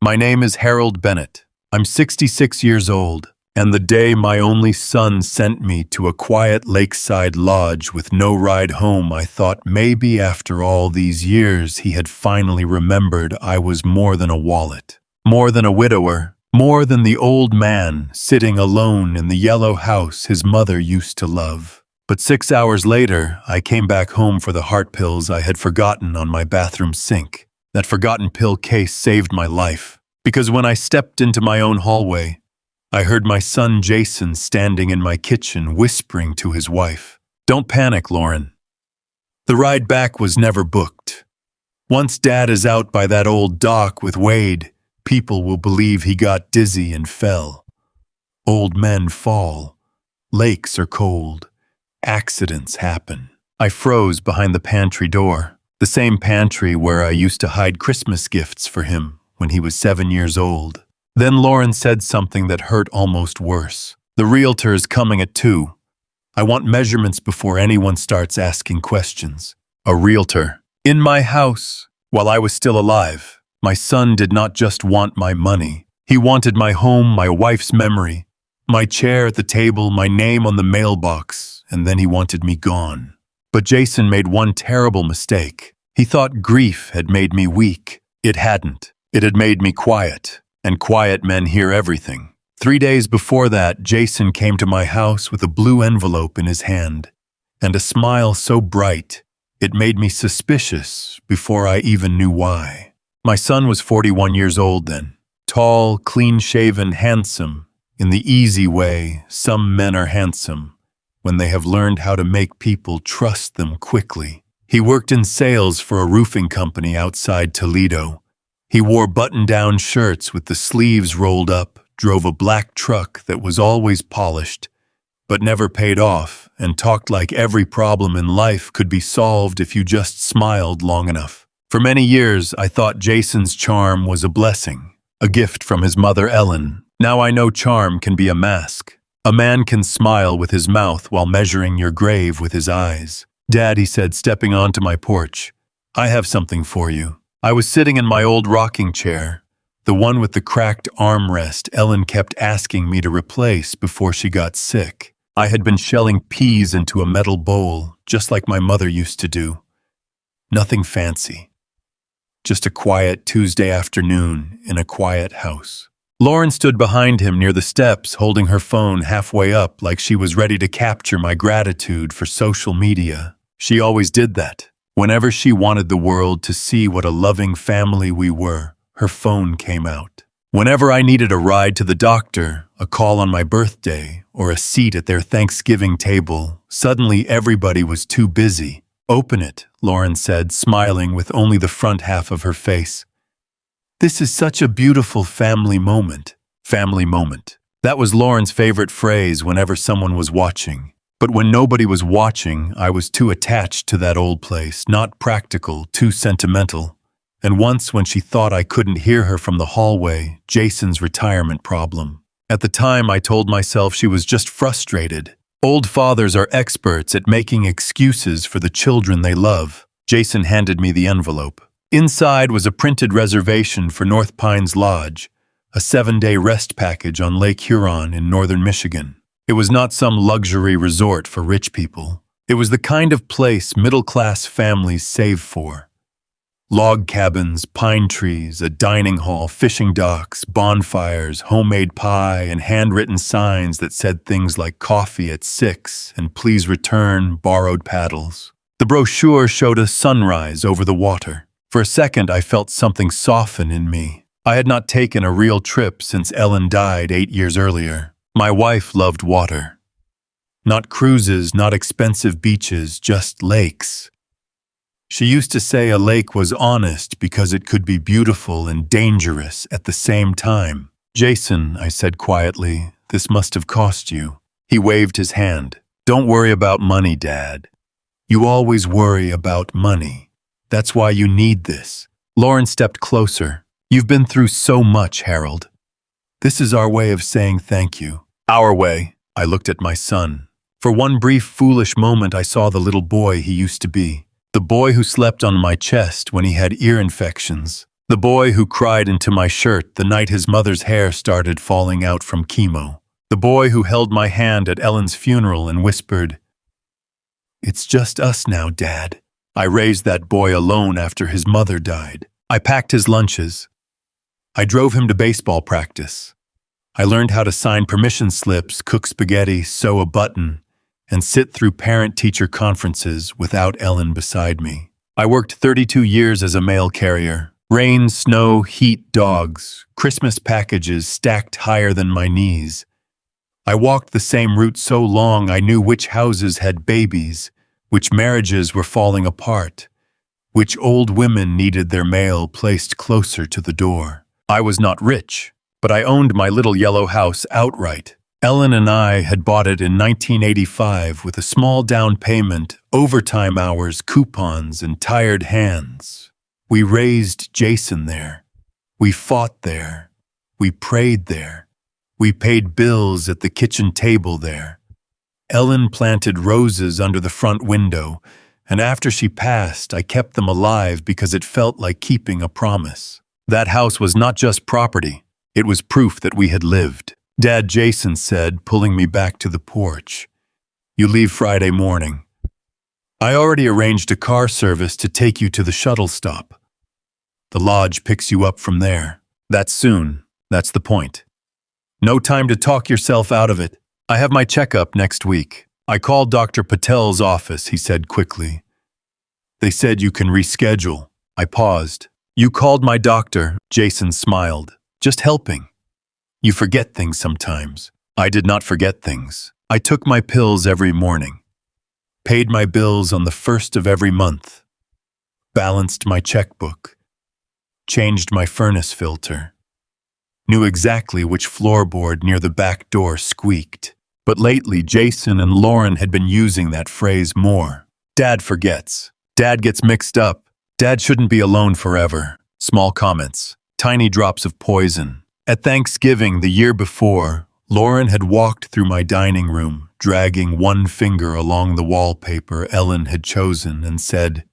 My name is Harold Bennett. I'm 66 years old, and the day my only son sent me to a quiet lakeside lodge with no ride home, I thought maybe after all these years he had finally remembered I was more than a wallet, more than a widower, more than the old man sitting alone in the yellow house his mother used to love. But 6 hours later, I came back home for the heart pills I had forgotten on my bathroom sink. That forgotten pill case saved my life, because when I stepped into my own hallway, I heard my son Jason standing in my kitchen whispering to his wife, "Don't panic, Lauren. The ride back was never booked. Once Dad is out by that old dock with Wade, people will believe he got dizzy and fell. Old men fall. Lakes are cold. Accidents happen." I froze behind the pantry door, the same pantry where I used to hide Christmas gifts for him when he was 7 years old. Then Lauren said something that hurt almost worse. "The Realtor is coming at 2. I want measurements before anyone starts asking questions." A Realtor. In my house, while I was still alive. My son did not just want my money. He wanted my home, my wife's memory, my chair at the table, my name on the mailbox, and then he wanted me gone. But Jason made one terrible mistake. He thought grief had made me weak. It hadn't. It had made me quiet, and quiet men hear everything. 3 days before that, Jason came to my house with a blue envelope in his hand, and a smile so bright, it made me suspicious before I even knew why. My son was 41 years old then, tall, clean-shaven, handsome. In the easy way, some men are handsome, when they have learned how to make people trust them quickly. He worked in sales for a roofing company outside Toledo. He wore button-down shirts with the sleeves rolled up, drove a black truck that was always polished, but never paid off, and talked like every problem in life could be solved if you just smiled long enough. For many years, I thought Jason's charm was a blessing, a gift from his mother Ellen. Now I know charm can be a mask. A man can smile with his mouth while measuring your grave with his eyes. "Dad," he said, stepping onto my porch, "I have something for you." I was sitting in my old rocking chair, the one with the cracked armrest Ellen kept asking me to replace before she got sick. I had been shelling peas into a metal bowl, just like my mother used to do. Nothing fancy. Just a quiet Tuesday afternoon in a quiet house. Lauren stood behind him near the steps, holding her phone halfway up like she was ready to capture my gratitude for social media. She always did that. Whenever she wanted the world to see what a loving family we were, her phone came out. Whenever I needed a ride to the doctor, a call on my birthday, or a seat at their Thanksgiving table, suddenly everybody was too busy. "Open it," Lauren said, smiling with only the front half of her face. "This is such a beautiful family moment." Family moment. That was Lauren's favorite phrase whenever someone was watching. But when nobody was watching, I was too attached to that old place, not practical, too sentimental. And once when she thought I couldn't hear her from the hallway, Jason's retirement problem. At the time, I told myself she was just frustrated. Old fathers are experts at making excuses for the children they love. Jason handed me the envelope. Inside was a printed reservation for North Pines Lodge, a 7-day rest package on Lake Huron in northern Michigan. It was not some luxury resort for rich people. It was the kind of place middle-class families save for. Log cabins, pine trees, a dining hall, fishing docks, bonfires, homemade pie, and handwritten signs that said things like "coffee at 6" and "please return borrowed paddles." The brochure showed a sunrise over the water. For a second, I felt something soften in me. I had not taken a real trip since Ellen died 8 years earlier. My wife loved water. Not cruises, not expensive beaches, just lakes. She used to say a lake was honest because it could be beautiful and dangerous at the same time. "Jason," I said quietly, "this must have cost you." He waved his hand. "Don't worry about money, Dad. You always worry about money. That's why you need this." Lauren stepped closer. "You've been through so much, Harold. This is our way of saying thank you." "Our way." I looked at my son. For one brief, foolish moment, I saw the little boy he used to be. The boy who slept on my chest when he had ear infections. The boy who cried into my shirt the night his mother's hair started falling out from chemo. The boy who held my hand at Ellen's funeral and whispered, "It's just us now, Dad." I raised that boy alone after his mother died. I packed his lunches. I drove him to baseball practice. I learned how to sign permission slips, cook spaghetti, sew a button, and sit through parent-teacher conferences without Ellen beside me. I worked 32 years as a mail carrier. Rain, snow, heat, dogs, Christmas packages stacked higher than my knees. I walked the same route so long I knew which houses had babies, which marriages were falling apart, which old women needed their mail placed closer to the door. I was not rich, but I owned my little yellow house outright. Ellen and I had bought it in 1985 with a small down payment, overtime hours, coupons, and tired hands. We raised Jason there. We fought there. We prayed there. We paid bills at the kitchen table there. Ellen planted roses under the front window, and after she passed, I kept them alive because it felt like keeping a promise. That house was not just property. It was proof that we had lived. Dad, Jason said, pulling me back to the porch, "You leave Friday morning. I already arranged a car service to take you to the shuttle stop. The lodge picks you up from there. That's soon. That's the point. No time to talk yourself out of it. I have my checkup next week." I called Dr. Patel's office, he said quickly. "They said you can reschedule." I paused. "You called my doctor," Jason smiled. "Just helping. You forget things sometimes." I did not forget things. I took my pills every morning, paid my bills on the first of every month, balanced my checkbook, changed my furnace filter, knew exactly which floorboard near the back door squeaked. But lately, Jason and Lauren had been using that phrase more. Dad forgets. Dad gets mixed up. Dad shouldn't be alone forever. Small comments. Tiny drops of poison. At Thanksgiving the year before, Lauren had walked through my dining room, dragging one finger along the wallpaper Ellen had chosen, and said,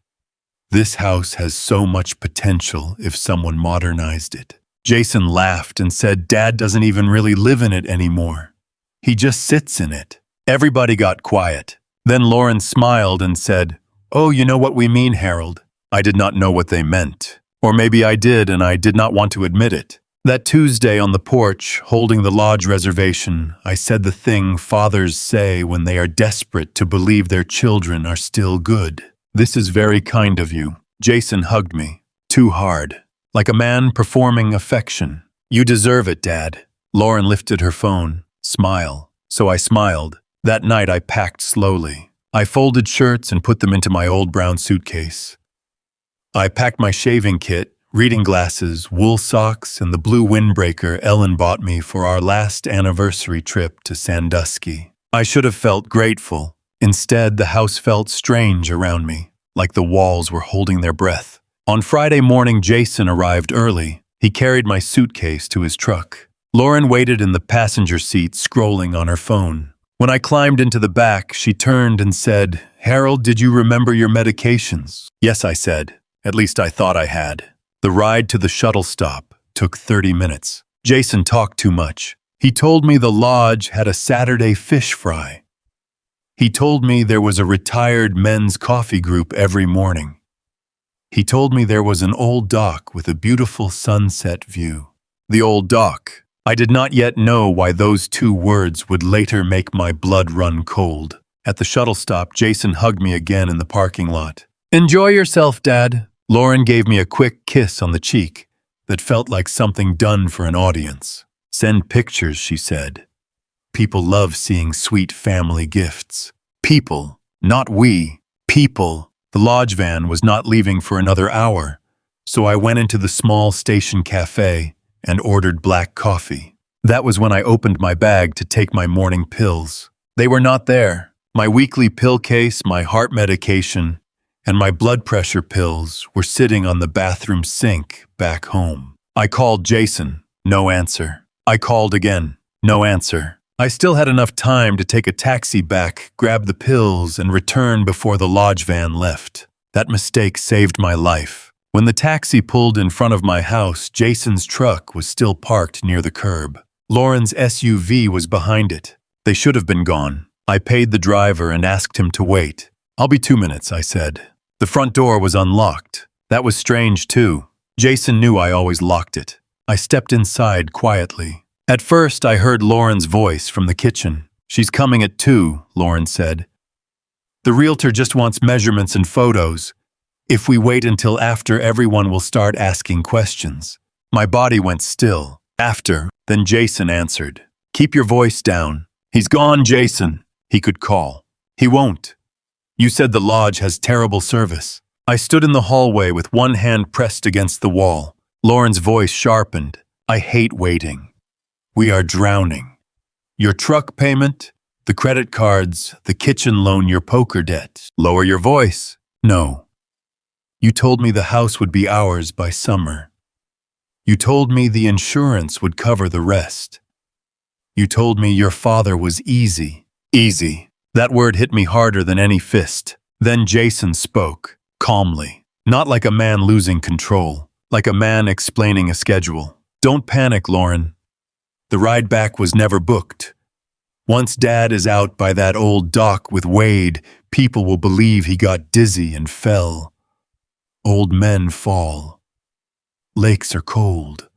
"This house has so much potential if someone modernized it." Jason laughed and said Dad doesn't even really live in it anymore. He just sits in it. Everybody got quiet. Then Lauren smiled and said, "Oh, you know what we mean, Harold." I did not know what they meant. Or maybe I did, and I did not want to admit it. That Tuesday on the porch, holding the lodge reservation, I said the thing fathers say when they are desperate to believe their children are still good. "This is very kind of you." Jason hugged me, too hard, like a man performing affection. "You deserve it, Dad." Lauren lifted her phone. "Smile." So I smiled. That night I packed slowly. I folded shirts and put them into my old brown suitcase. I packed my shaving kit, reading glasses, wool socks, and the blue windbreaker Ellen bought me for our last anniversary trip to Sandusky. I should have felt grateful. Instead, the house felt strange around me, like the walls were holding their breath. On Friday morning, Jason arrived early. He carried my suitcase to his truck. Lauren waited in the passenger seat, scrolling on her phone. When I climbed into the back, she turned and said, "Harold, did you remember your medications?" "Yes," I said. At least I thought I had. The ride to the shuttle stop took 30 minutes. Jason talked too much. He told me the lodge had a Saturday fish fry. He told me there was a retired men's coffee group every morning. He told me there was an old dock with a beautiful sunset view. The old dock. I did not yet know why those two words would later make my blood run cold. At the shuttle stop, Jason hugged me again in the parking lot. "Enjoy yourself, Dad." Lauren gave me a quick kiss on the cheek that felt like something done for an audience. "Send pictures," she said. "People love seeing sweet family gifts." People, not we. People. The lodge van was not leaving for another hour, so I went into the small station cafe and ordered black coffee. That was when I opened my bag to take my morning pills. They were not there. My weekly pill case, my heart medication, and my blood pressure pills were sitting on the bathroom sink back home. I called Jason. No answer. I called again. No answer. I still had enough time to take a taxi back, grab the pills, and return before the lodge van left. That mistake saved my life. When the taxi pulled in front of my house, Jason's truck was still parked near the curb. Lauren's SUV was behind it. They should have been gone. I paid the driver and asked him to wait. "I'll be 2 minutes," I said. The front door was unlocked. That was strange, too. Jason knew I always locked it. I stepped inside quietly. At first, I heard Lauren's voice from the kitchen. "She's coming at 2, Lauren said. "The realtor just wants measurements and photos. If we wait until after, everyone will start asking questions." My body went still. "After," then Jason answered. "Keep your voice down." "He's gone, Jason," he could call. "He won't. You said the lodge has terrible service." I stood in the hallway with one hand pressed against the wall. Lauren's voice sharpened. "I hate waiting. We are drowning. Your truck payment, the credit cards, the kitchen loan, your poker debt." "Lower your voice." "No. You told me the house would be ours by summer. You told me the insurance would cover the rest. You told me your father was easy." Easy. That word hit me harder than any fist. Then Jason spoke, calmly, not like a man losing control, like a man explaining a schedule. "Don't panic, Lauren. The ride back was never booked. Once Dad is out by that old dock with Wade, people will believe he got dizzy and fell. Old men fall. Lakes are cold.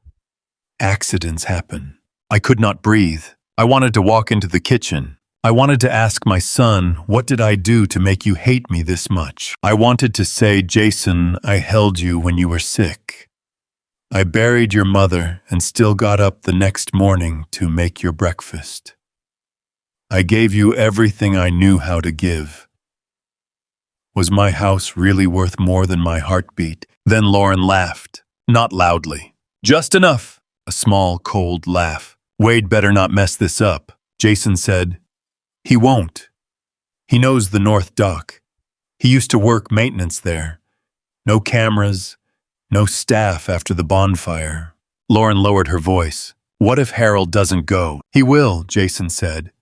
Accidents happen." I could not breathe. I wanted to walk into the kitchen. I wanted to ask my son, "What did I do to make you hate me this much?" I wanted to say, "Jason, I held you when you were sick. I buried your mother and still got up the next morning to make your breakfast. I gave you everything I knew how to give. Was my house really worth more than my heartbeat?" Then Lauren laughed, not loudly. Just enough. A small, cold laugh. "Wade better not mess this up," Jason said. "He won't. He knows the North Dock. He used to work maintenance there. No cameras, no staff after the bonfire." Lauren lowered her voice. "What if Harold doesn't go?" "He will," Jason said.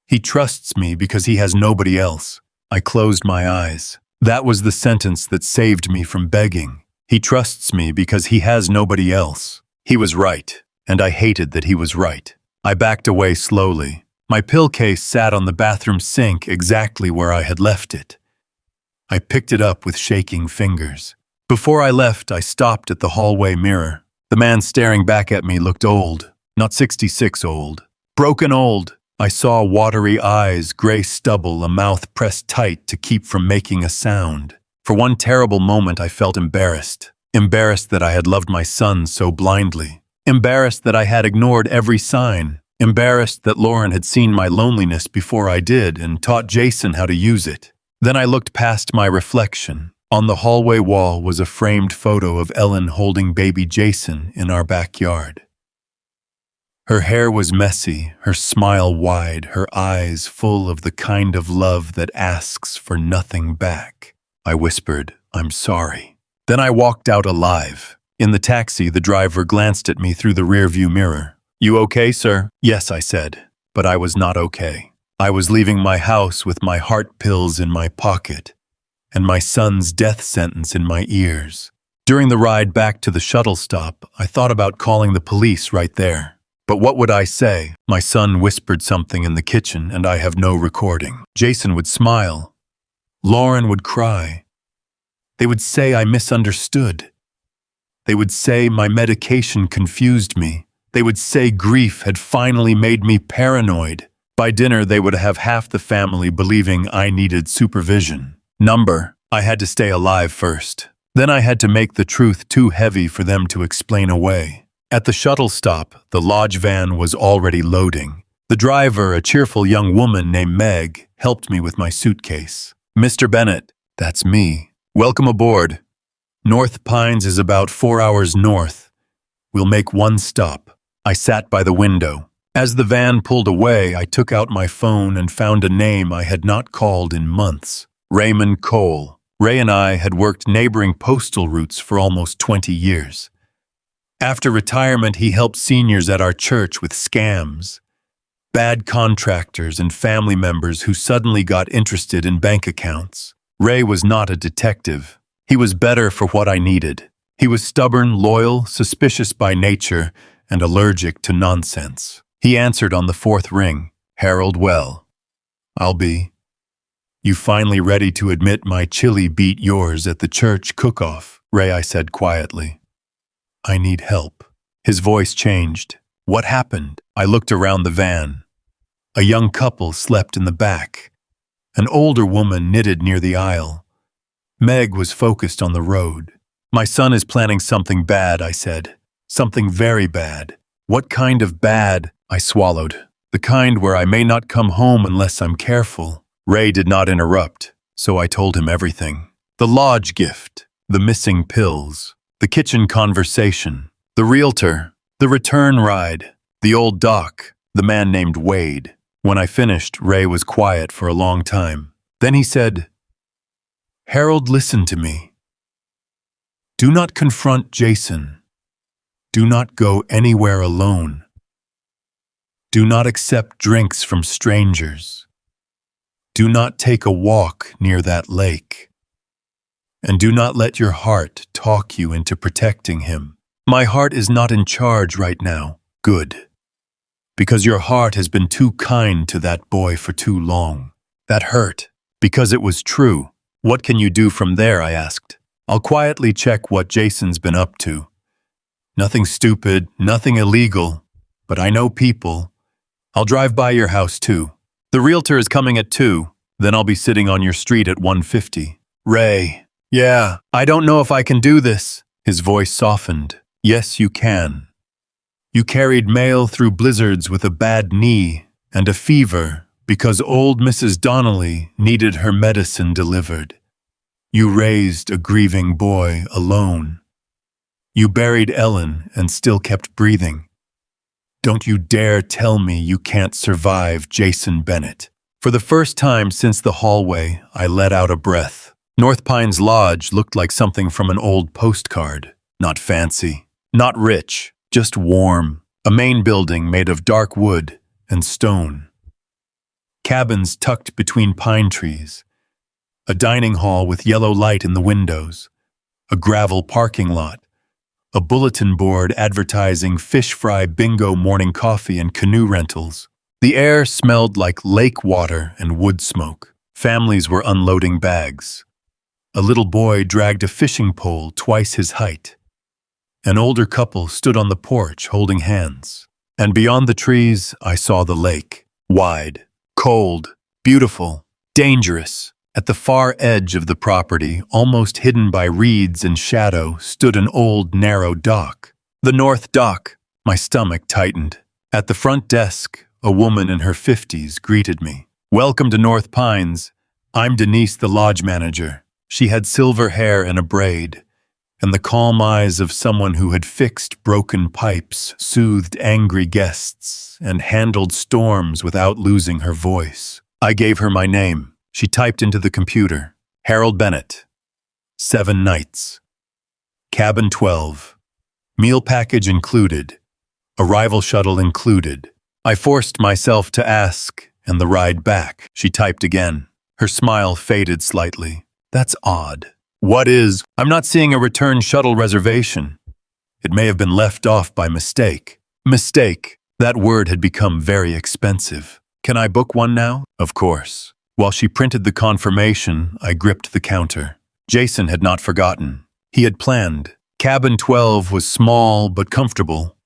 "He trusts me because he has nobody else." I closed my eyes. That was the sentence that saved me from begging. He trusts me because he has nobody else. He was right, and I hated that he was right. I backed away slowly. My pill case sat on the bathroom sink exactly where I had left it. I picked it up with shaking fingers. Before I left, I stopped at the hallway mirror. The man staring back at me looked old, not 66 old. Broken old. I saw watery eyes, gray stubble, a mouth pressed tight to keep from making a sound. For one terrible moment, I felt embarrassed. Embarrassed that I had loved my son so blindly. Embarrassed that I had ignored every sign. Embarrassed that Lauren had seen my loneliness before I did and taught Jason how to use it. Then I looked past my reflection. On the hallway wall was a framed photo of Ellen holding baby Jason in our backyard. Her hair was messy, her smile wide, her eyes full of the kind of love that asks for nothing back. I whispered, "I'm sorry." Then I walked out alive. In the taxi, the driver glanced at me through the rearview mirror. "You okay, sir?" "Yes," I said, but I was not okay. I was leaving my house with my heart pills in my pocket and my son's death sentence in my ears. During the ride back to the shuttle stop, I thought about calling the police right there. But what would I say? My son whispered something in the kitchen, and I have no recording. Jason would smile. Lauren would cry. They would say I misunderstood. They would say my medication confused me. They would say grief had finally made me paranoid. By dinner, they would have half the family believing I needed supervision. I had to stay alive first. Then I had to make the truth too heavy for them to explain away. At the shuttle stop, the lodge van was already loading. The driver, a cheerful young woman named Meg, helped me with my suitcase. "Mr. Bennett," that's me. "Welcome aboard. North Pines is about 4 hours north. We'll make one stop." I sat by the window. As the van pulled away, I took out my phone and found a name I had not called in months. Raymond Cole. Ray and I had worked neighboring postal routes for almost 20 years. After retirement, he helped seniors at our church with scams. Bad contractors and family members who suddenly got interested in bank accounts. Ray was not a detective. He was better for what I needed. He was stubborn, loyal, suspicious by nature, and allergic to nonsense. He answered on the fourth ring. Harold, well, I'll be. You finally ready to admit my chili beat yours at the church cook-off? Ray, I said quietly. I need help. His voice changed. What happened? I looked around the van. A young couple slept in the back. An older woman knitted near the aisle. Meg was focused on the road. My son is planning something bad, I said. Something very bad. What kind of bad? I swallowed. The kind where I may not come home unless I'm careful. Ray did not interrupt, so I told him everything. The lodge gift, the missing pills, the kitchen conversation, the realtor, the return ride, the old doc, the man named Wade. When I finished, Ray was quiet for a long time. Then he said, Harold, listen to me. Do not confront Jason. Do not go anywhere alone. Do not accept drinks from strangers. Do not take a walk near that lake. And do not let your heart talk you into protecting him. My heart is not in charge right now. Good. Because your heart has been too kind to that boy for too long. That hurt. Because it was true. What can you do from there? I asked. I'll quietly check what Jason's been up to. Nothing stupid, nothing illegal. But I know people. I'll drive by your house too. The realtor is coming at 2. Then I'll be sitting on your street at 1:50. Ray. Yeah, I don't know if I can do this. His voice softened. Yes, you can. You carried mail through blizzards with a bad knee and a fever because old Mrs. Donnelly needed her medicine delivered. You raised a grieving boy alone. You buried Ellen and still kept breathing. Don't you dare tell me you can't survive Jason Bennett. For the first time since the hallway, I let out a breath. North Pines Lodge looked like something from an old postcard. Not fancy, not rich, just warm. A main building made of dark wood and stone. Cabins tucked between pine trees. A dining hall with yellow light in the windows. A gravel parking lot. A bulletin board advertising fish fry bingo morning coffee and canoe rentals. The air smelled like lake water and wood smoke. Families were unloading bags. A little boy dragged a fishing pole twice his height. An older couple stood on the porch holding hands. And beyond the trees, I saw the lake. Wide, cold, beautiful, dangerous. At the far edge of the property, almost hidden by reeds and shadow, stood an old, narrow dock. The North Dock. My stomach tightened. At the front desk, a woman in her 50s greeted me. Welcome to North Pines. I'm Denise, the lodge manager. She had silver hair and a braid, and the calm eyes of someone who had fixed broken pipes, soothed angry guests, and handled storms without losing her voice. I gave her my name. She typed into the computer. Harold Bennett. 7 nights. Cabin 12. Meal package included. Arrival shuttle included. I forced myself to ask, and the ride back. She typed again. Her smile faded slightly. That's odd. What is? I'm not seeing a return shuttle reservation. It may have been left off by mistake. Mistake. That word had become very expensive. Can I book one now? Of course. While she printed the confirmation, I gripped the counter. Jason had not forgotten. He had planned. Cabin 12 was small but comfortable.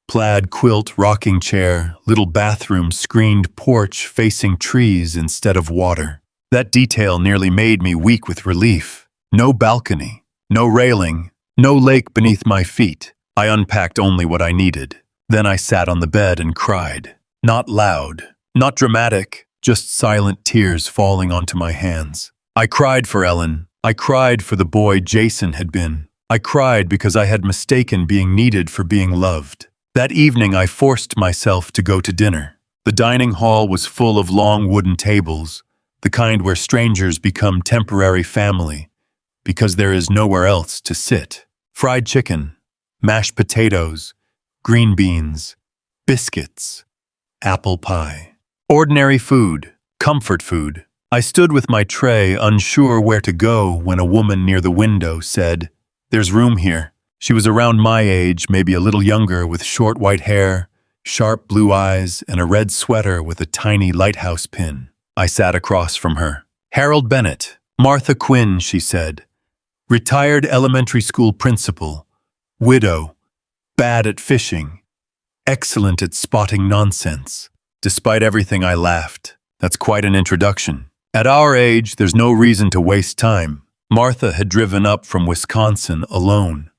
Plaid quilt, rocking chair, little bathroom, screened porch facing trees instead of water. That detail nearly made me weak with relief. No balcony, no railing, no lake beneath my feet. I unpacked only what I needed. Then I sat on the bed and cried. Not loud, not dramatic, just silent tears falling onto my hands. I cried for Ellen. I cried for the boy Jason had been. I cried because I had mistaken being needed for being loved. That evening I forced myself to go to dinner. The dining hall was full of long wooden tables, the kind where strangers become temporary family, because there is nowhere else to sit. Fried chicken, mashed potatoes, green beans, biscuits, apple pie. Ordinary food, comfort food, I stood with my tray, unsure where to go, when a woman near the window said, "There's room here." She was around my age, maybe a little younger, with short white hair, sharp blue eyes, and a red sweater with a tiny lighthouse pin. I sat across from her. "Harold Bennett, Martha Quinn," she said. "Retired elementary school principal, widow, bad at fishing, excellent at spotting nonsense." Despite everything, I laughed. That's quite an introduction. At our age, there's no reason to waste time. Martha had driven up from Wisconsin alone.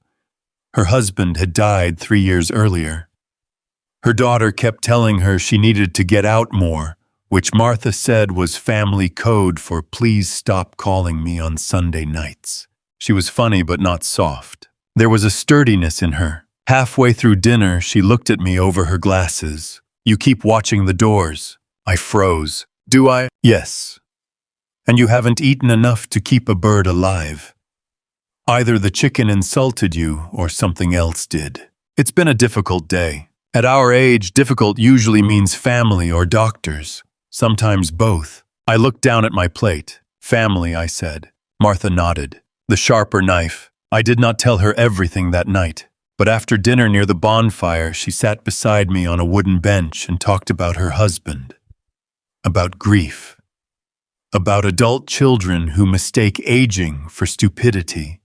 Her husband had died 3 years earlier. Her daughter kept telling her she needed to get out more, which Martha said was family code for "please stop calling me on Sunday nights." She was funny but not soft. There was a sturdiness in her. Halfway through dinner, she looked at me over her glasses. "You keep watching the doors." I froze. "Do I?" "Yes. And you haven't eaten enough to keep a bird alive. Either the chicken insulted you or something else did." It's been a difficult day. At our age, difficult usually means family or doctors, sometimes both. I looked down at my plate. "Family," I said. Martha nodded. The sharper knife. I did not tell her everything that night, but after dinner near the bonfire, she sat beside me on a wooden bench and talked about her husband, about grief, about adult children who mistake aging for stupidity,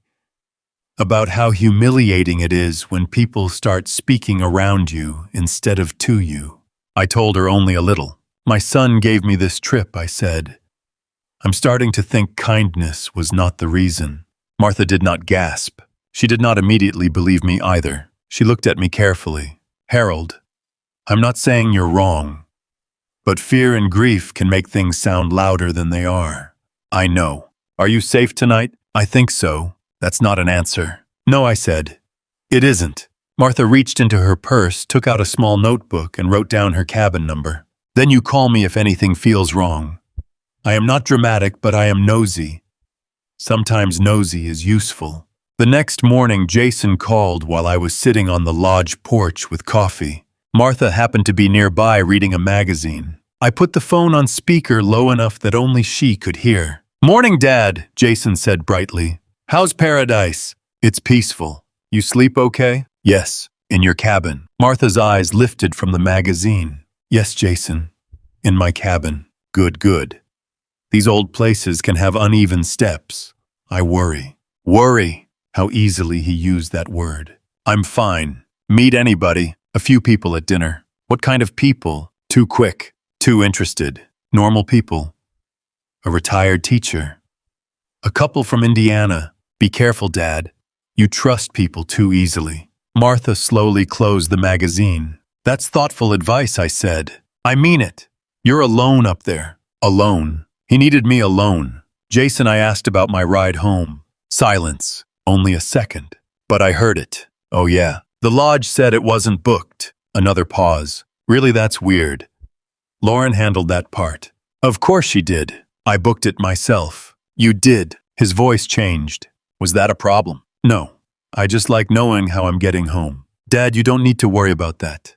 about how humiliating it is when people start speaking around you instead of to you. I told her only a little. "My son gave me this trip," I said. "I'm starting to think kindness was not the reason." Martha did not gasp. She did not immediately believe me either. She looked at me carefully. "Harold, I'm not saying you're wrong, but fear and grief can make things sound louder than they are." "I know. Are you safe tonight?" "I think so." "That's not an answer." "No," I said. "It isn't." Martha reached into her purse, took out a small notebook, and wrote down her cabin number. "Then you call me if anything feels wrong. I am not dramatic, but I am nosy. Sometimes nosy is useful." The next morning, Jason called while I was sitting on the lodge porch with coffee. Martha happened to be nearby reading a magazine. I put the phone on speaker low enough that only she could hear. "Morning, Dad," Jason said brightly. "How's paradise?" "It's peaceful. You sleep okay?" "Yes, in your cabin." Martha's eyes lifted from the magazine. "Yes, Jason, in my cabin." "Good, good. These old places can have uneven steps. I worry." "Worry." How easily he used that word. "I'm fine. Meet anybody." "A few people at dinner." "What kind of people?" "Too quick. Too interested." "Normal people." "A retired teacher." "A couple from Indiana." "Be careful, Dad. You trust people too easily." Martha slowly closed the magazine. "That's thoughtful advice," I said. "I mean it. You're alone up there." "Alone." He needed me alone. "Jason," I asked about my ride home. Silence. Only a second. But I heard it. "Oh yeah. The lodge said it wasn't booked." Another pause. "Really, that's weird. Lauren handled that part." "Of course she did. I booked it myself." "You did." His voice changed. "Was that a problem?" "No. I just like knowing how I'm getting home." "Dad, you don't need to worry about that.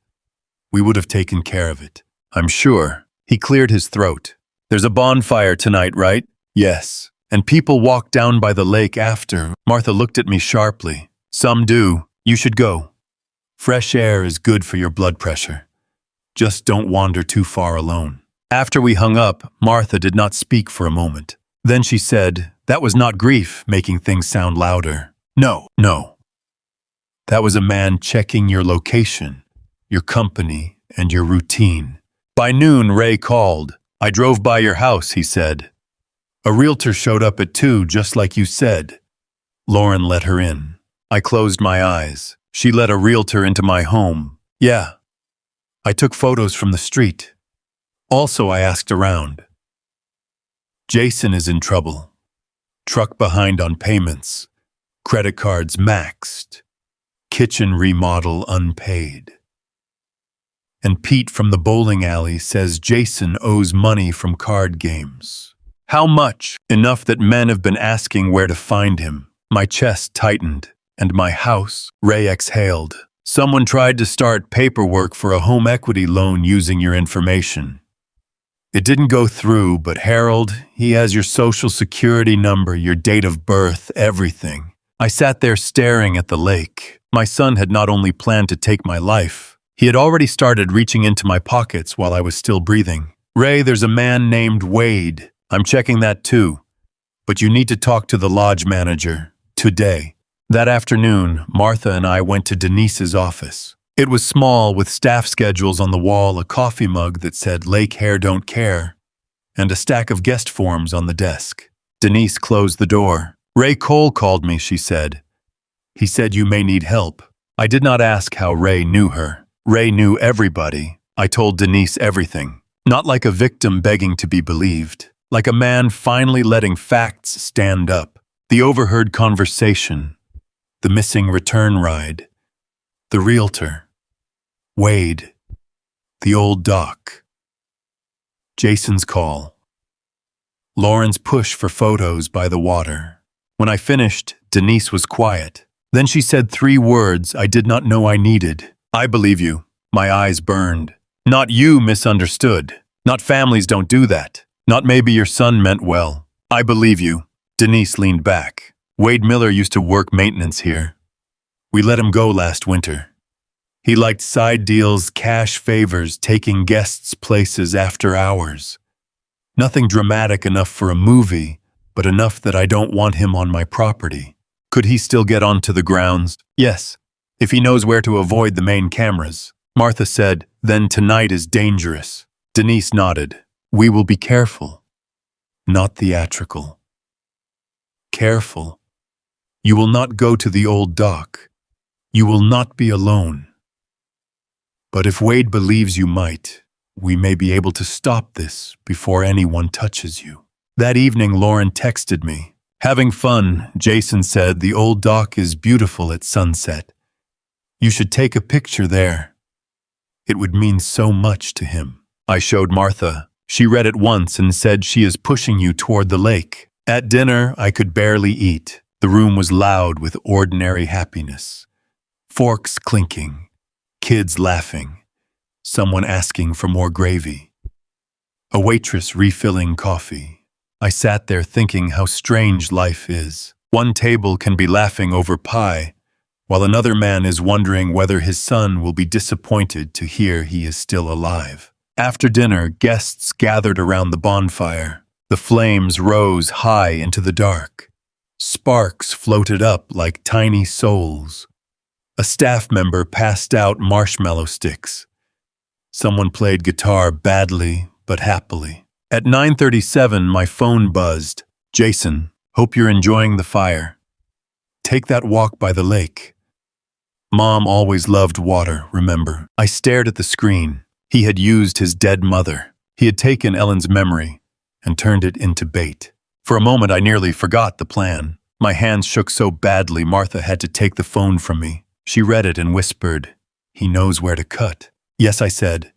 We would have taken care of it." "I'm sure." He cleared his throat. "There's a bonfire tonight, right?" "Yes. And people walk down by the lake after." Martha looked at me sharply. "Some do. You should go. Fresh air is good for your blood pressure. Just don't wander too far alone." After we hung up, Martha did not speak for a moment. Then she said, "That was not grief making things sound louder. No, no. That was a man checking your location, your company, and your routine." By noon, Ray called. "I drove by your house," he said. "A realtor showed up at 2, just like you said. Lauren let her in." I closed my eyes. "She let a realtor into my home." "Yeah. I took photos from the street. Also, I asked around. Jason is in trouble. Truck behind on payments. Credit cards maxed. Kitchen remodel unpaid. And Pete from the bowling alley says Jason owes money from card games." "How much?" "Enough that men have been asking where to find him." My chest tightened. "And my house?" Ray exhaled. "Someone tried to start paperwork for a home equity loan using your information. It didn't go through, but Harold, he has your social security number, your date of birth, everything. I sat there staring at the lake. My son had not only planned to take my life, he had already started reaching into my pockets while I was still breathing. Ray, there's a man named Wade. I'm checking that too. But you need to talk to the lodge manager. Today. That afternoon, Martha and I went to Denise's office. It was small, with staff schedules on the wall, a coffee mug that said "Lake Hair Don't Care," and a stack of guest forms on the desk. Denise closed the door. "Ray Cole called me," she said. "He said you may need help." I did not ask how Ray knew her. Ray knew everybody. I told Denise everything. Not like a victim begging to be believed. Like a man finally letting facts stand up. The overheard conversation. The missing return ride. The realtor. Wade. The old doc. Jason's call. Lauren's push for photos by the water. When I finished, Denise was quiet. Then she said 3 words I did not know I needed. "I believe you." My eyes burned. "Not you misunderstood. Not families don't do that. Not maybe your son meant well. I believe you." Denise leaned back. "Wade Miller used to work maintenance here. We let him go last winter. He liked side deals, cash favors, taking guests places after hours. Nothing dramatic enough for a movie, but enough that I don't want him on my property. Could he still get onto the grounds? Yes, if he knows where to avoid the main cameras." Martha said, "Then tonight is dangerous." Denise nodded. "We will be careful. Not theatrical. Careful. You will not go to the old dock. You will not be alone. But if Wade believes you might, we may be able to stop this before anyone touches you." That evening, Lauren texted me. "Having fun," Jason said. "The old dock is beautiful at sunset. You should take a picture there. It would mean so much to him." I showed Martha. She read it once and said, "She is pushing you toward the lake." At dinner, I could barely eat. The room was loud with ordinary happiness. Forks clinking. Kids laughing. Someone asking for more gravy. A waitress refilling coffee. I sat there thinking how strange life is. One table can be laughing over pie, while another man is wondering whether his son will be disappointed to hear he is still alive. After dinner, guests gathered around the bonfire. The flames rose high into the dark. Sparks floated up like tiny souls. A staff member passed out marshmallow sticks. Someone played guitar badly but happily. At 9:37, my phone buzzed. "Jason, hope you're enjoying the fire. Take that walk by the lake." Mom always loved water, remember? I stared at the screen. He had used his dead mother. He had taken Ellen's memory and turned it into bait. For a moment, I nearly forgot the plan. My hands shook so badly, Martha had to take the phone from me. She read it and whispered, "He knows where to cut." "Yes," I said.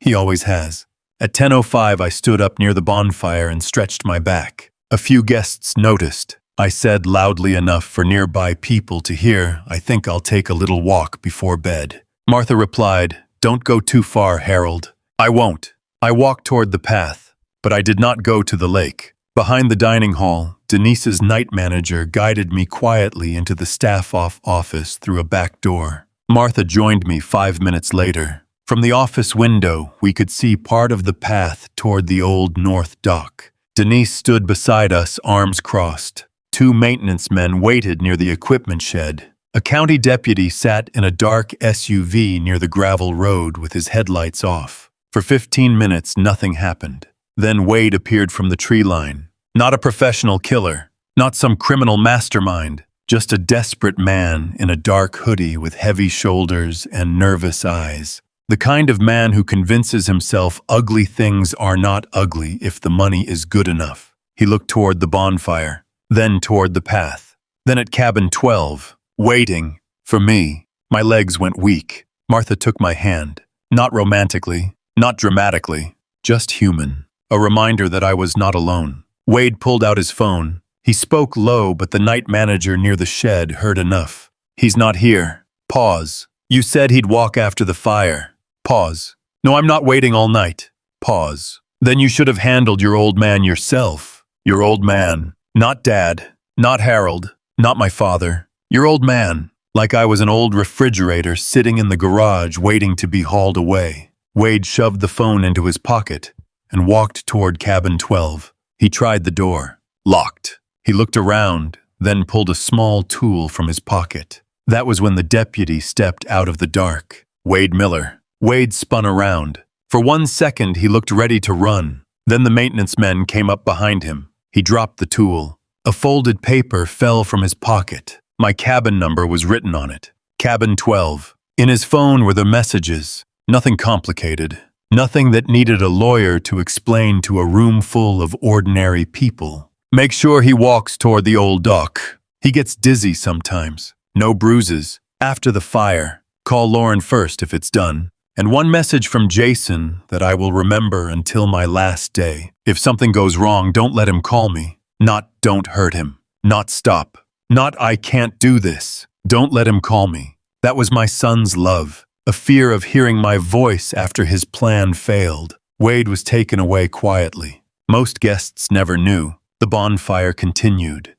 "He always has." At 10:05, I stood up near the bonfire and stretched my back. A few guests noticed. I said loudly enough for nearby people to hear, "I think I'll take a little walk before bed." Martha replied, "Don't go too far, Harold." "I won't." I walked toward the path, but I did not go to the lake. Behind the dining hall, Denise's night manager guided me quietly into the staff-off office through a back door. Martha joined me 5 minutes later. From the office window, we could see part of the path toward the old north dock. Denise stood beside us, arms crossed. 2 maintenance men waited near the equipment shed. A county deputy sat in a dark SUV near the gravel road with his headlights off. For 15 minutes, nothing happened. Then Wade appeared from the tree line. Not a professional killer, not some criminal mastermind, just a desperate man in a dark hoodie with heavy shoulders and nervous eyes. The kind of man who convinces himself ugly things are not ugly if the money is good enough. He looked toward the bonfire, then toward the path, then at cabin 12, waiting for me. My legs went weak. Martha took my hand. Not romantically, not dramatically, just human. A reminder that I was not alone. Wade pulled out his phone. He spoke low, but the night manager near the shed heard enough. "He's not here." Pause. "You said he'd walk after the fire." Pause. "No, I'm not waiting all night." Pause. Then you should have handled your old man yourself. Your old man. Not Dad. Not Harold. Not my father. Your old man. Like I was an old refrigerator sitting in the garage waiting to be hauled away. Wade shoved the phone into his pocket and walked toward cabin 12. He tried the door. Locked. He looked around, then pulled a small tool from his pocket. That was when the deputy stepped out of the dark. Wade Miller. Wade spun around. For 1 second, he looked ready to run. Then the maintenance men came up behind him. He dropped the tool. A folded paper fell from his pocket. My cabin number was written on it. Cabin 12. In his phone were the messages. Nothing complicated. Nothing that needed a lawyer to explain to a room full of ordinary people. Make sure he walks toward the old dock. He gets dizzy sometimes. No bruises. After the fire. Call Lauren first if it's done. And one message from Jason that I will remember until my last day. If something goes wrong, don't let him call me. Not don't hurt him. Not stop. Not I can't do this. Don't let him call me. That was my son's love. A fear of hearing my voice after his plan failed. Wade was taken away quietly. Most guests never knew. The bonfire continued.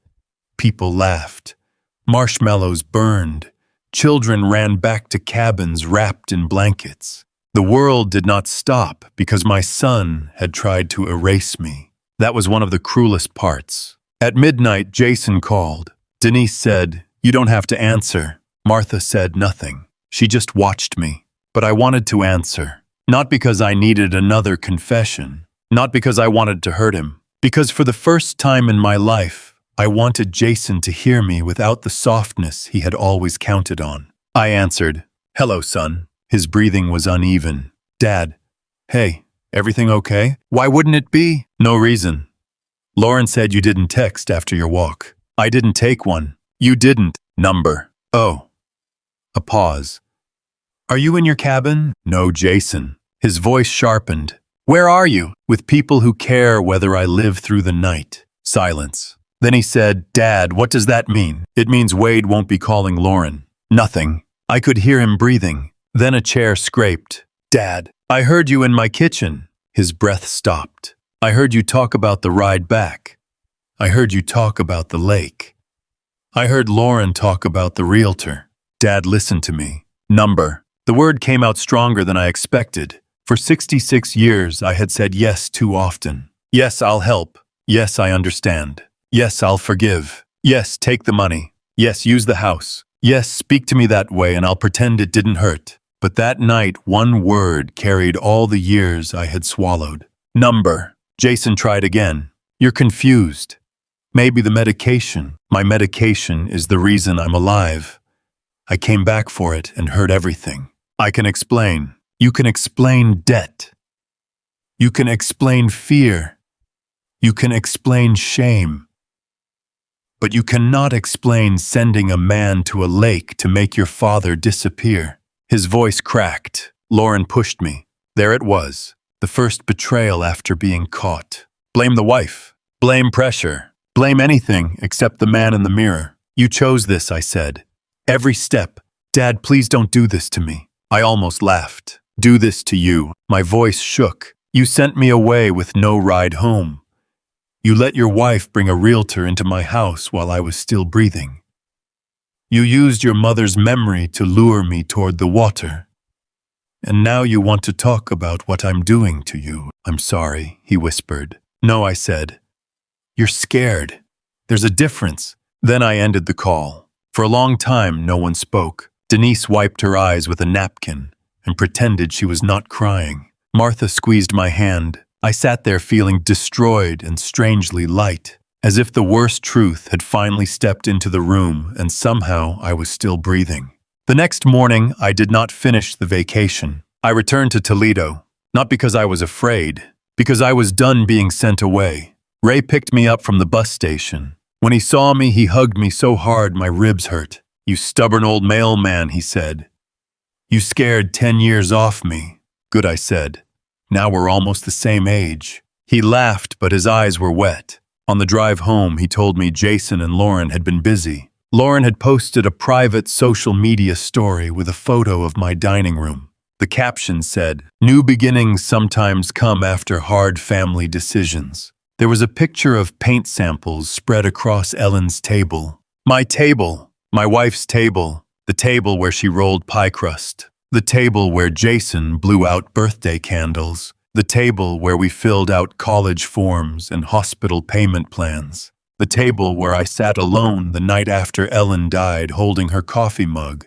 People laughed. Marshmallows burned. Children ran back to cabins wrapped in blankets. The world did not stop because my son had tried to erase me. That was one of the cruelest parts. At midnight, Jason called. Denise said, "You don't have to answer." Martha said nothing. She just watched me. But I wanted to answer. Not because I needed another confession. Not because I wanted to hurt him. Because for the first time in my life, I wanted Jason to hear me without the softness he had always counted on. I answered, "Hello, son." His breathing was uneven. "Dad." "Hey, everything okay?" "Why wouldn't it be?" "No reason. Lauren said you didn't text after your walk." "I didn't take one." "You didn't." "Number." "Oh." A pause. "Are you in your cabin?" "No, Jason." His voice sharpened. "Where are you?" "With people who care whether I live through the night." Silence. Then he said, "Dad, what does that mean?" "It means Wade won't be calling Lauren." "Nothing." I could hear him breathing. Then a chair scraped. "Dad, I heard you in my kitchen." His breath stopped. "I heard you talk about the ride back. I heard you talk about the lake. I heard Lauren talk about the Realtor." "Dad, listen to me." "Number." The word came out stronger than I expected. For 66 years, I had said yes too often. Yes, I'll help. Yes, I understand. Yes, I'll forgive. Yes, take the money. Yes, use the house. Yes, speak to me that way and I'll pretend it didn't hurt. But that night, one word carried all the years I had swallowed. Number. Jason tried again. "You're confused." "Maybe the medication. My medication is the reason I'm alive. I came back for it and heard everything. I can explain. You can explain debt. You can explain fear. You can explain shame. But you cannot explain sending a man to a lake to make your father disappear." His voice cracked. Lauren pushed me. There it was. The first betrayal after being caught. Blame the wife. Blame pressure. Blame anything except the man in the mirror. "You chose this," I said. Every step. "Dad, please don't do this to me." I almost laughed. "Do this to you." My voice shook. "You sent me away with no ride home. You let your wife bring a realtor into my house while I was still breathing. You used your mother's memory to lure me toward the water. And now you want to talk about what I'm doing to you." "I'm sorry," he whispered. "No," I said. "You're scared. There's a difference." Then I ended the call. For a long time, no one spoke. Denise wiped her eyes with a napkin and pretended she was not crying. Martha squeezed my hand. I sat there feeling destroyed and strangely light, as if the worst truth had finally stepped into the room and somehow I was still breathing. The next morning, I did not finish the vacation. I returned to Toledo, not because I was afraid, because I was done being sent away. Ray picked me up from the bus station. When he saw me, he hugged me so hard my ribs hurt. "You stubborn old mailman," he said. "You scared 10 years off me." "Good," I said. "Now we're almost the same age." He laughed, but his eyes were wet. On the drive home, he told me Jason and Lauren had been busy. Lauren had posted a private social media story with a photo of my dining room. The caption said, "New beginnings sometimes come after hard family decisions." There was a picture of paint samples spread across Ellen's table. My table, my wife's table, the table where she rolled pie crust, the table where Jason blew out birthday candles, the table where we filled out college forms and hospital payment plans, the table where I sat alone the night after Ellen died holding her coffee mug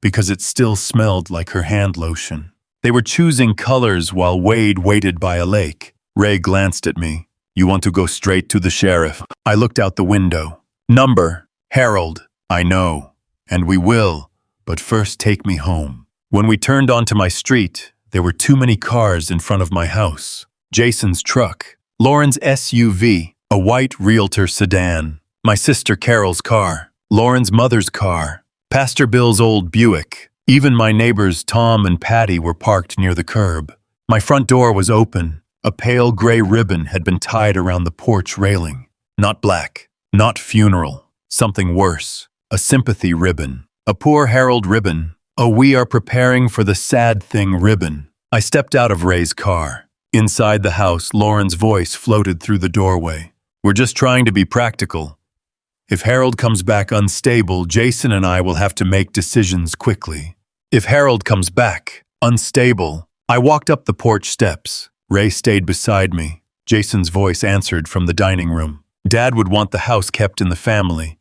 because it still smelled like her hand lotion. They were choosing colors while Wade waited by a lake. Ray glanced at me. "You want to go straight to the sheriff?" I looked out the window. "Number, Harold, I know, and we will, but first take me home." When we turned onto my street, there were too many cars in front of my house. Jason's truck, Lauren's SUV, a white Realtor sedan, my sister Carol's car, Lauren's mother's car, Pastor Bill's old Buick. Even my neighbors Tom and Patty were parked near the curb. My front door was open. A pale gray ribbon had been tied around the porch railing. Not black, not funeral, something worse. A sympathy ribbon. A poor Harold ribbon. A "we are preparing for the sad thing" ribbon. I stepped out of Ray's car. Inside the house, Lauren's voice floated through the doorway. "We're just trying to be practical. If Harold comes back unstable, Jason and I will have to make decisions quickly. If Harold comes back unstable..." I walked up the porch steps. Ray stayed beside me. Jason's voice answered from the dining room. Dad would want the house kept in the family.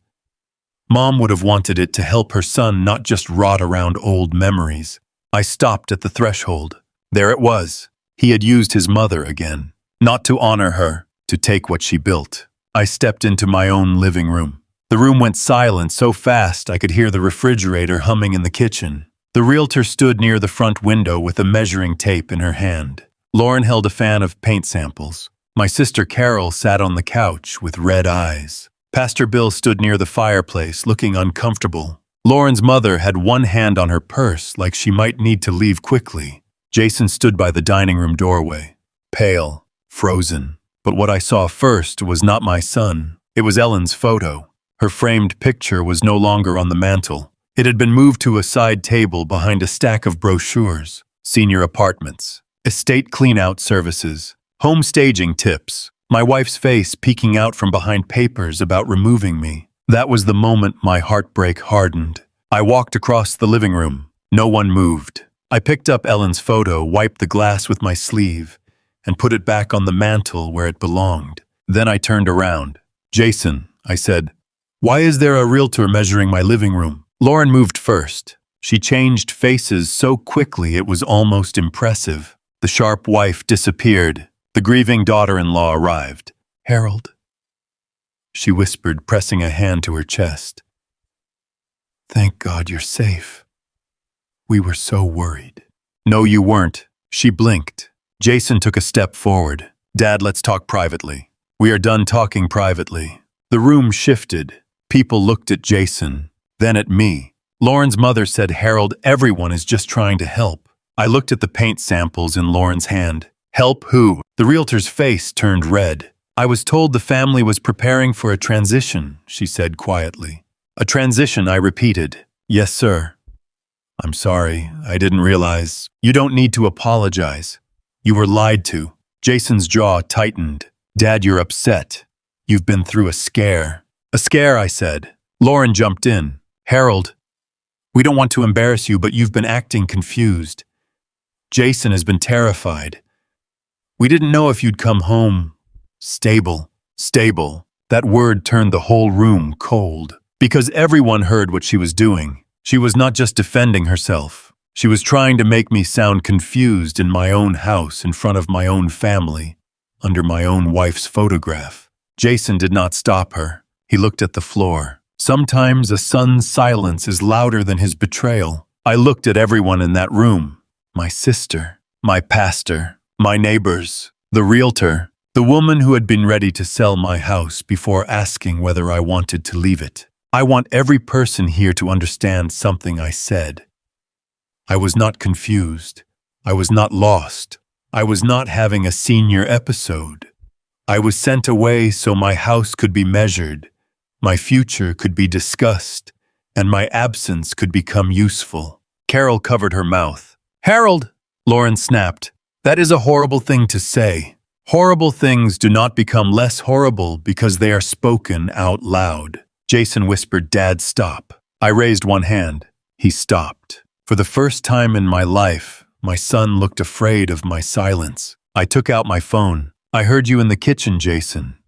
Mom would have wanted it to help her son not just rot around old memories. I stopped at the threshold. There it was. He had used his mother again. Not to honor her, to take what she built. I stepped into my own living room. The room went silent so fast I could hear the refrigerator humming in the kitchen. The realtor stood near the front window with a measuring tape in her hand. Lauren held a fan of paint samples. My sister Carol sat on the couch with red eyes. Pastor Bill stood near the fireplace, looking uncomfortable. Lauren's mother had one hand on her purse, like she might need to leave quickly. Jason stood by the dining room doorway, pale, frozen. But what I saw first was not my son. It was Ellen's photo. Her framed picture was no longer on the mantel. It had been moved to a side table behind a stack of brochures. Senior apartments, estate clean-out services, home staging tips. My wife's face peeking out from behind papers about removing me. That was the moment my heartbreak hardened. I walked across the living room. No one moved. I picked up Ellen's photo, wiped the glass with my sleeve, and put it back on the mantel where it belonged. Then I turned around. "Jason," I said, "why is there a realtor measuring my living room?" Lauren moved first. She changed faces so quickly it was almost impressive. The sharp wife disappeared. The grieving daughter-in-law arrived. "Harold," she whispered, pressing a hand to her chest. "Thank God you're safe. We were so worried." "No, you weren't." She blinked. Jason took a step forward. "Dad, let's talk privately." "We are done talking privately." The room shifted. People looked at Jason, then at me. Lauren's mother said, "Harold, everyone is just trying to help." I looked at the paint samples in Lauren's hand. "Help who?" The realtor's face turned red. "I was told the family was preparing for a transition," she said quietly. "A transition," I repeated. "Yes, sir." "I'm sorry, I didn't realize." "You don't need to apologize. You were lied to." Jason's jaw tightened. "Dad, you're upset. You've been through a scare." "A scare," I said. Lauren jumped in. "Harold, we don't want to embarrass you, but you've been acting confused. Jason has been terrified. We didn't know if you'd come home stable." Stable. That word turned the whole room cold. Because everyone heard what she was doing. She was not just defending herself. She was trying to make me sound confused in my own house in front of my own family, under my own wife's photograph. Jason did not stop her. He looked at the floor. Sometimes a son's silence is louder than his betrayal. I looked at everyone in that room. My sister, my pastor, my neighbors, the realtor, the woman who had been ready to sell my house before asking whether I wanted to leave it. I want every person here to understand something I said. I was not confused. I was not lost. I was not having a senior episode. I was sent away so my house could be measured, my future could be discussed, and my absence could become useful. Carol covered her mouth. "Harold!" Lauren snapped. That is a horrible thing to say. Horrible things do not become less horrible because they are spoken out loud. Jason whispered, Dad, stop. I raised one hand. He stopped. For the first time in my life, my son looked afraid of my silence. I took out my phone. I heard you in the kitchen, Jason.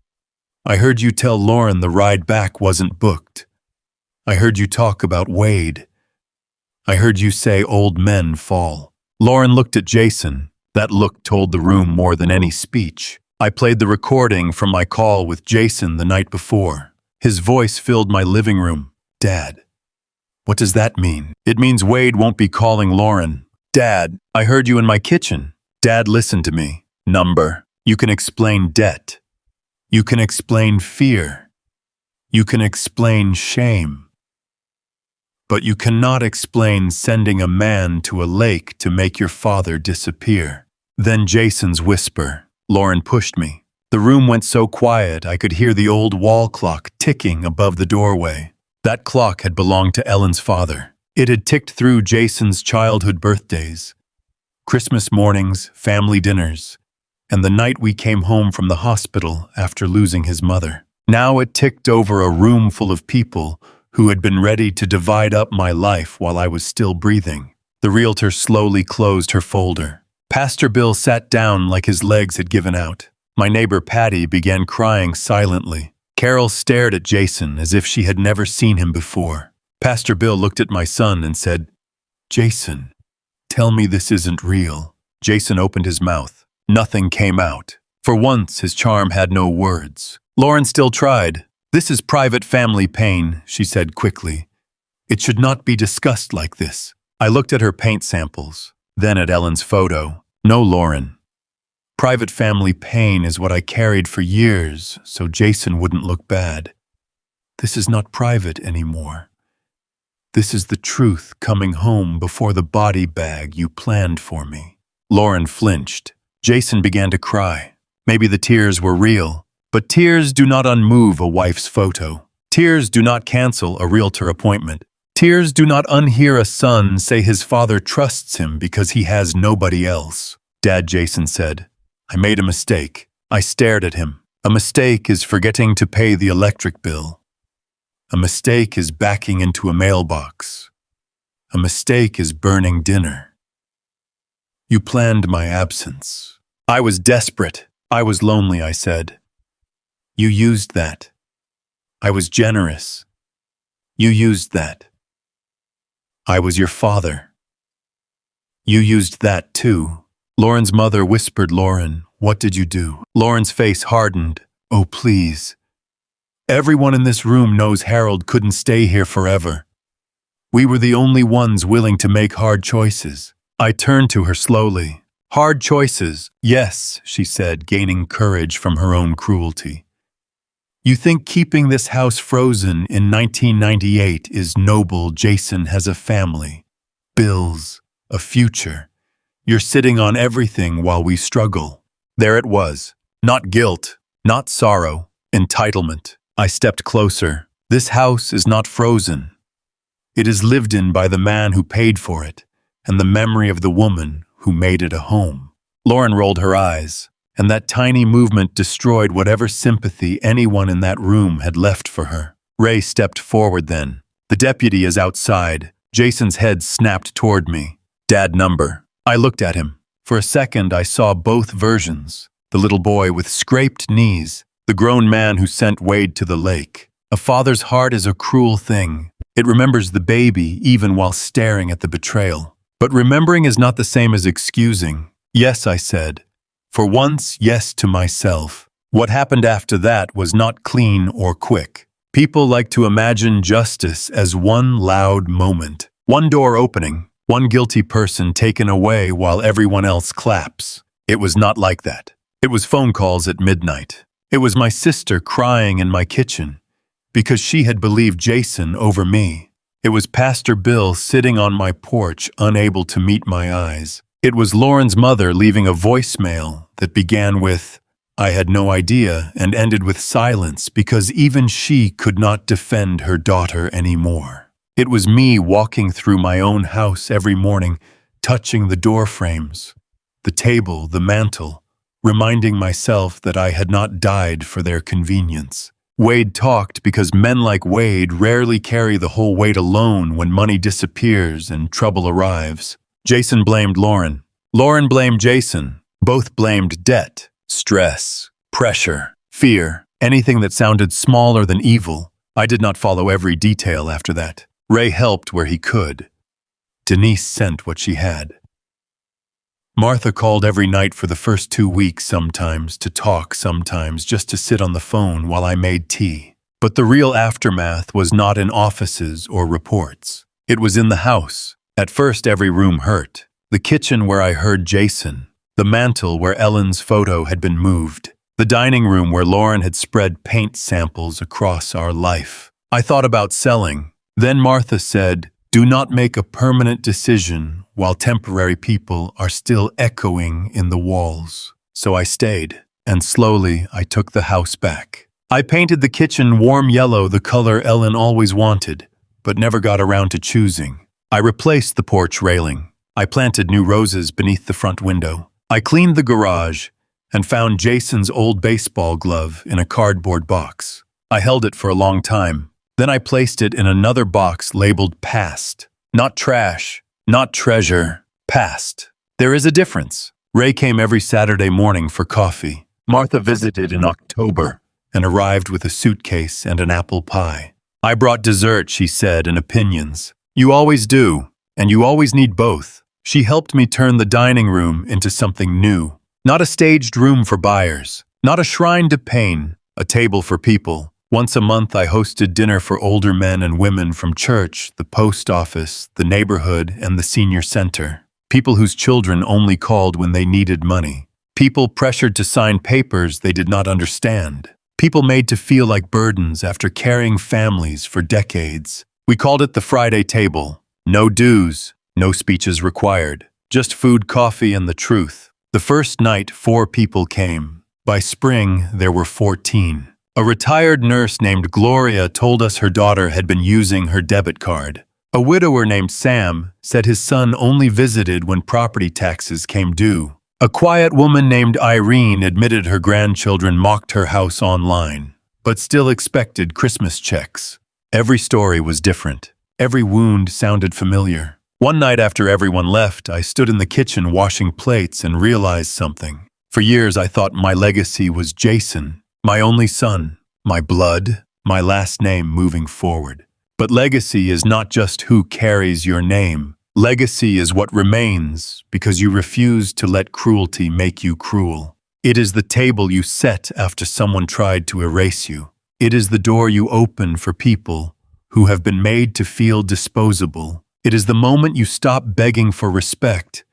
I heard you tell Lauren the ride back wasn't booked. I heard you talk about Wade. I heard you say old men fall. Lauren looked at Jason. That look told the room more than any speech. I played the recording from my call with Jason the night before. His voice filled my living room. Dad, what does that mean? It means Wade won't be calling Lauren. Dad, I heard you in my kitchen. Dad, listen to me. Number. You can explain debt. You can explain fear. You can explain shame. But you cannot explain sending a man to a lake to make your father disappear. Then Jason's whisper. Lauren pushed me. The room went so quiet I could hear the old wall clock ticking above the doorway. That clock had belonged to Ellen's father. It had ticked through Jason's childhood birthdays, Christmas mornings, family dinners, and the night we came home from the hospital after losing his mother. Now it ticked over a room full of people who had been ready to divide up my life while I was still breathing. The Realtor slowly closed her folder. Pastor Bill sat down like his legs had given out. My neighbor Patty began crying silently. Carol stared at Jason as if she had never seen him before. Pastor Bill looked at my son and said, Jason, tell me this isn't real. Jason opened his mouth. Nothing came out. For once, his charm had no words. Lauren still tried. This is private family pain, she said quickly. It should not be discussed like this. I looked at her paint samples, then at Ellen's photo. No, Lauren. Private family pain is what I carried for years, so Jason wouldn't look bad. This is not private anymore. This is the truth coming home before the body bag you planned for me. Lauren flinched. Jason began to cry. Maybe the tears were real. But tears do not unmove a wife's photo. Tears do not cancel a Realtor appointment. Tears do not unhear a son say his father trusts him because he has nobody else. Dad, Jason said, I made a mistake. I stared at him. A mistake is forgetting to pay the electric bill. A mistake is backing into a mailbox. A mistake is burning dinner. You planned my absence. I was desperate. I was lonely, I said. You used that. I was generous. You used that. I was your father. You used that too. Lauren's mother whispered, Lauren, what did you do? Lauren's face hardened. Oh, please. Everyone in this room knows Harold couldn't stay here forever. We were the only ones willing to make hard choices. I turned to her slowly. Hard choices, yes, she said, gaining courage from her own cruelty. You think keeping this house frozen in 1998 is noble? Jason has a family, bills, a future. You're sitting on everything while we struggle. There it was. Not guilt, not sorrow, entitlement. I stepped closer. This house is not frozen. It is lived in by the man who paid for it, and the memory of the woman who made it a home. Lauren rolled her eyes, and that tiny movement destroyed whatever sympathy anyone in that room had left for her. Ray stepped forward then. The deputy is outside. Jason's head snapped toward me. Dad, number. I looked at him. For a second, I saw both versions. The little boy with scraped knees, the grown man who sent Wade to the lake. A father's heart is a cruel thing. It remembers the baby even while staring at the betrayal. But remembering is not the same as excusing. Yes, I said. For once, yes to myself. What happened after that was not clean or quick. People like to imagine justice as one loud moment. One door opening, one guilty person taken away while everyone else claps. It was not like that. It was phone calls at midnight. It was my sister crying in my kitchen because she had believed Jason over me. It was Pastor Bill sitting on my porch, unable to meet my eyes. It was Lauren's mother leaving a voicemail that began with, I had no idea, and ended with silence because even she could not defend her daughter anymore. It was me walking through my own house every morning, touching the door frames, the table, the mantel, reminding myself that I had not died for their convenience. Wade talked because men like Wade rarely carry the whole weight alone when money disappears and trouble arrives. Jason blamed Lauren. Lauren blamed Jason. Both blamed debt, stress, pressure, fear, anything that sounded smaller than evil. I did not follow every detail after that. Ray helped where he could. Denise sent what she had. Martha called every night for the first 2 weeks sometimes, to talk sometimes, just to sit on the phone while I made tea. But the real aftermath was not in offices or reports. It was in the house. At first every room hurt. The kitchen where I heard Jason. The mantel where Ellen's photo had been moved. The dining room where Lauren had spread paint samples across our life. I thought about selling. Then Martha said, "Do not make a permanent decision while temporary people are still echoing in the walls." So I stayed, and slowly I took the house back. I painted the kitchen warm yellow, the color Ellen always wanted, but never got around to choosing. I replaced the porch railing. I planted new roses beneath the front window. I cleaned the garage and found Jason's old baseball glove in a cardboard box. I held it for a long time. Then I placed it in another box labeled past. Not trash, not treasure, past. There is a difference. Ray came every Saturday morning for coffee. Martha visited in October and arrived with a suitcase and an apple pie. "I brought dessert," she said, and opinions. "You always do, and you always need both." She helped me turn the dining room into something new. Not a staged room for buyers, not a shrine to pain, a table for people. Once a month I hosted dinner for older men and women from church, the post office, the neighborhood, and the senior center. People whose children only called when they needed money. People pressured to sign papers they did not understand. People made to feel like burdens after carrying families for decades. We called it the Friday table. No dues, no speeches required. Just food, coffee, and the truth. The first night, 4 people came. By spring, there were 14. A retired nurse named Gloria told us her daughter had been using her debit card. A widower named Sam said his son only visited when property taxes came due. A quiet woman named Irene admitted her grandchildren mocked her house online, but still expected Christmas checks. Every story was different. Every wound sounded familiar. One night after everyone left, I stood in the kitchen washing plates and realized something. For years I thought my legacy was Jason. My only son, my blood, my last name moving forward. But legacy is not just who carries your name. Legacy is what remains because you refuse to let cruelty make you cruel. It is the table you set after someone tried to erase you. It is the door you open for people who have been made to feel disposable. It is the moment you stop begging for respect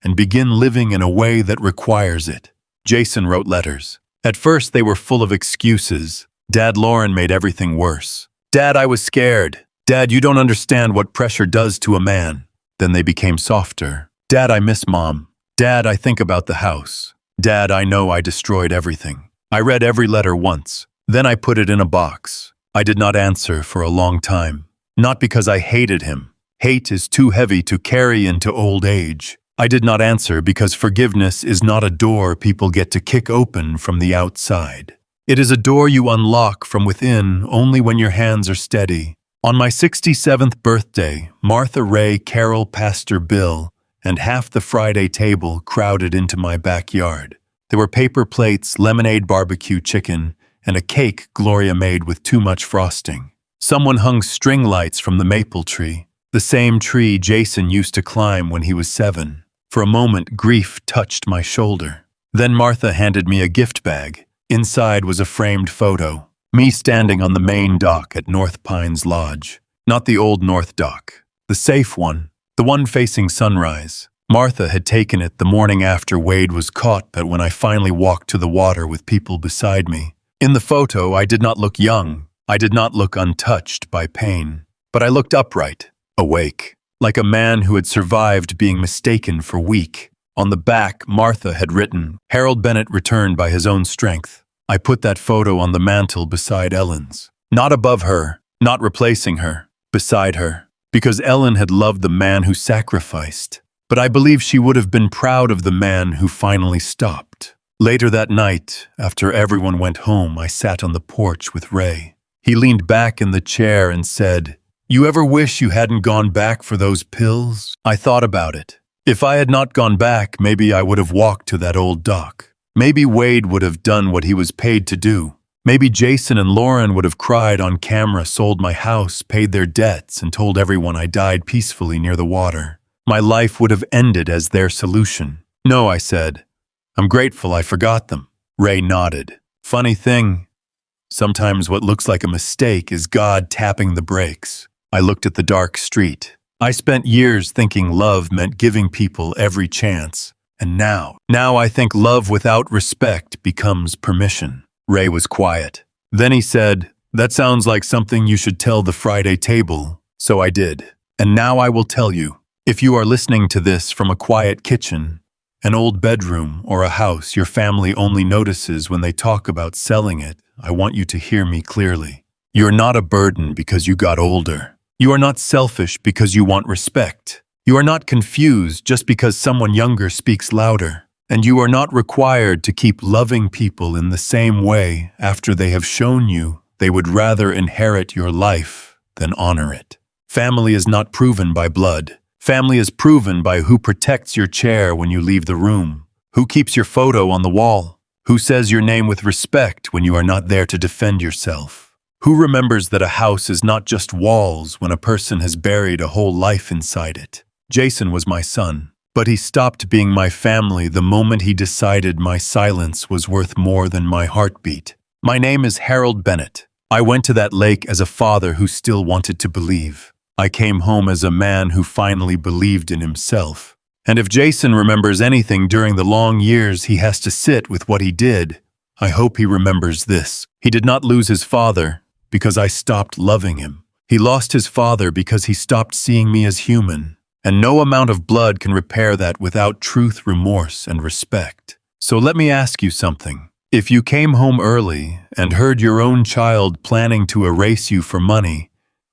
and begin living in a way that requires it. Jason wrote letters. At first, they were full of excuses. Dad, Lauren made everything worse. Dad, I was scared. Dad, you don't understand what pressure does to a man. Then they became softer. Dad, I miss Mom. Dad, I think about the house. Dad, I know I destroyed everything. I read every letter once. Then I put it in a box. I did not answer for a long time. Not because I hated him. Hate is too heavy to carry into old age. I did not answer because forgiveness is not a door people get to kick open from the outside. It is a door you unlock from within only when your hands are steady. On my 67th birthday, Martha, Ray, Carol, Pastor Bill, and half the Friday table crowded into my backyard. There were paper plates, lemonade barbecue chicken, and a cake Gloria made with too much frosting. Someone hung string lights from the maple tree, the same tree Jason used to climb when he was 7. For a moment, grief touched my shoulder. Then Martha handed me a gift bag. Inside was a framed photo. Me standing on the main dock at North Pines Lodge. Not the old North Dock. The safe one. The one facing sunrise. Martha had taken it the morning after Wade was caught, but when I finally walked to the water with people beside me. In the photo, I did not look young. I did not look untouched by pain. But I looked upright, awake. Like a man who had survived being mistaken for weak. On the back, Martha had written, "Harold Bennett returned by his own strength." I put that photo on the mantel beside Ellen's. Not above her, not replacing her, beside her. Because Ellen had loved the man who sacrificed. but I believe she would have been proud of the man who finally stopped. Later that night, after everyone went home, I sat on the porch with Ray. He leaned back in the chair and said, "You ever wish you hadn't gone back for those pills?" I thought about it. If I had not gone back, maybe I would have walked to that old dock. Maybe Wade would have done what he was paid to do. Maybe Jason and Lauren would have cried on camera, sold my house, paid their debts, and told everyone I died peacefully near the water. My life would have ended as their solution. "No," I said. "I'm grateful I forgot them." Ray nodded. "Funny thing, sometimes what looks like a mistake is God tapping the brakes." I looked at the dark street. I spent years thinking love meant giving people every chance. And now I think love without respect becomes permission. Ray was quiet. Then he said, "That sounds like something you should tell the Friday table." So I did. And now I will tell you. If you are listening to this from a quiet kitchen, an old bedroom, or a house your family only notices when they talk about selling it, I want you to hear me clearly. You're not a burden because you got older. You are not selfish because you want respect. You are not confused just because someone younger speaks louder. And you are not required to keep loving people in the same way after they have shown you they would rather inherit your life than honor it. Family is not proven by blood. Family is proven by who protects your chair when you leave the room, who keeps your photo on the wall, who says your name with respect when you are not there to defend yourself, who remembers that a house is not just walls when a person has buried a whole life inside it. Jason was my son, but he stopped being my family the moment he decided my silence was worth more than my heartbeat. My name is Harold Bennett. I went to that lake as a father who still wanted to believe. I came home as a man who finally believed in himself. And if Jason remembers anything during the long years he has to sit with what he did, I hope he remembers this. He did not lose his father because I stopped loving him. He lost his father because he stopped seeing me as human. And no amount of blood can repair that without truth, remorse, and respect. So let me ask you something. If you came home early and heard your own child planning to erase you for money,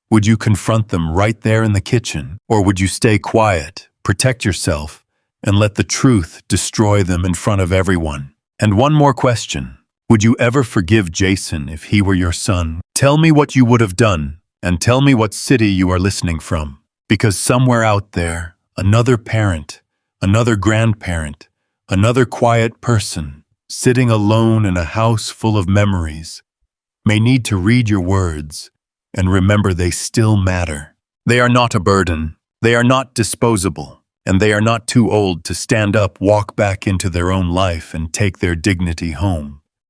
would you confront them right there in the kitchen? Or would you stay quiet, protect yourself, and let the truth destroy them in front of everyone? And one more question. Would you ever forgive Jason if he were your son? Tell me what you would have done, and tell me what city you are listening from. Because somewhere out there, another parent, another grandparent, another quiet person, sitting alone in a house full of memories, may need to read your words and remember they still matter. They are not a burden, they are not disposable, and they are not too old to stand up, walk back into their own life, and take their dignity home.